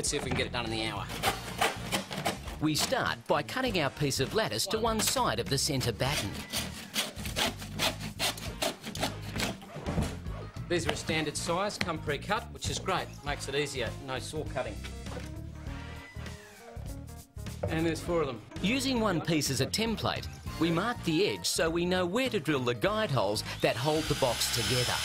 Let's see if we can get it done in the hour. We start by cutting our piece of lattice to one side of the centre batten. These are a standard size, come pre-cut, which is great. Makes it easier, no saw cutting. And there's 4 of them. Using one piece as a template, we mark the edge so we know where to drill the guide holes that hold the box together.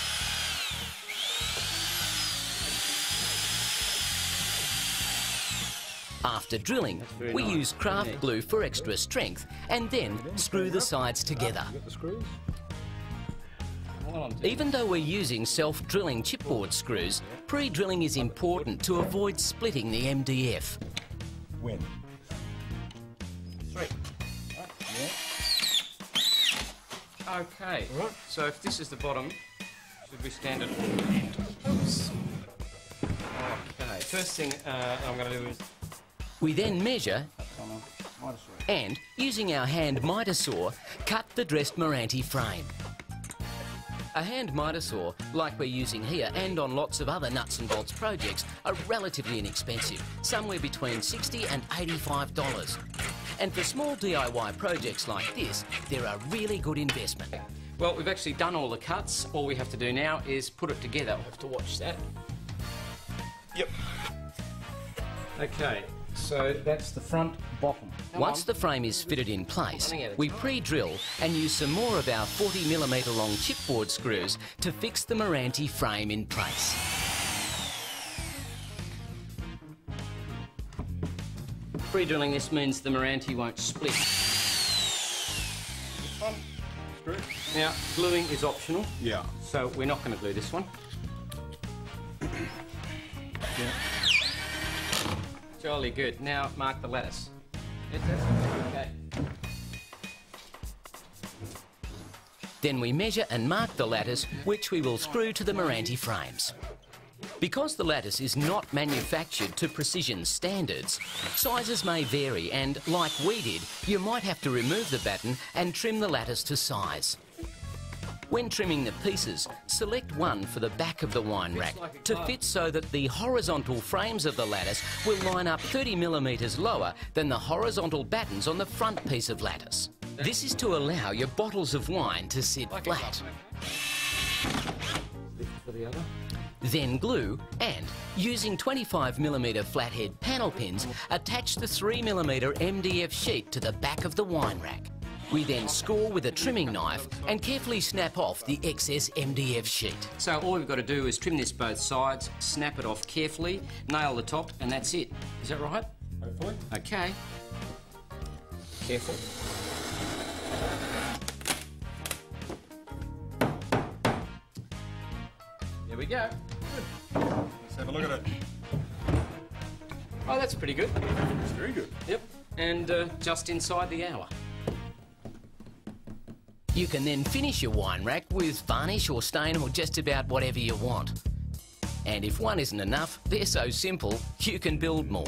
After drilling, we use craft glue for extra strength and then screw the sides together. Even though we're using self-drilling chipboard screws, pre-drilling is important to avoid splitting the MDF. When? 3. Okay, so if this is the bottom, should we stand it? Oops. Okay, first thing I'm going to do is... We then measure and, using our hand miter saw, cut the dressed Meranti frame. A hand miter saw, like we're using here and on lots of other nuts and bolts projects, are relatively inexpensive, somewhere between $60 and $85. And for small DIY projects like this, they're a really good investment. Well, we've actually done all the cuts. All we have to do now is put it together. We'll have to watch that. Yep. Okay, so that's the front bottom. Once the frame is fitted in place, we pre-drill and use some more of our 40mm long chipboard screws to fix the Meranti frame in place. Pre-drilling this means the Meranti won't split. Now, gluing is optional. Yeah. So we're not going to glue this one. Yeah. Jolly good. Now mark the lattice. Okay. Then we measure and mark the lattice, which we will screw to the Meranti frames. Because the lattice is not manufactured to precision standards, sizes may vary and, like we did, you might have to remove the batten and trim the lattice to size. When trimming the pieces, select one for the back of the wine rack to fit so that the horizontal frames of the lattice will line up 30mm lower than the horizontal battens on the front piece of lattice. This is to allow your bottles of wine to sit flat. For the other. Then glue and, using 25mm flathead panel pins, attach the 3mm MDF sheet to the back of the wine rack. We then score with a trimming knife and carefully snap off the excess MDF sheet. So all we've got to do is trim this both sides, snap it off carefully, nail the top, and that's it. Is that right? Hopefully. Okay. Careful. There we go. Let's have a look at it. Oh, that's pretty good. It's very good. Yep. And just inside the hour. You can then finish your wine rack with varnish or stain or just about whatever you want. And if one isn't enough, they're so simple, you can build more.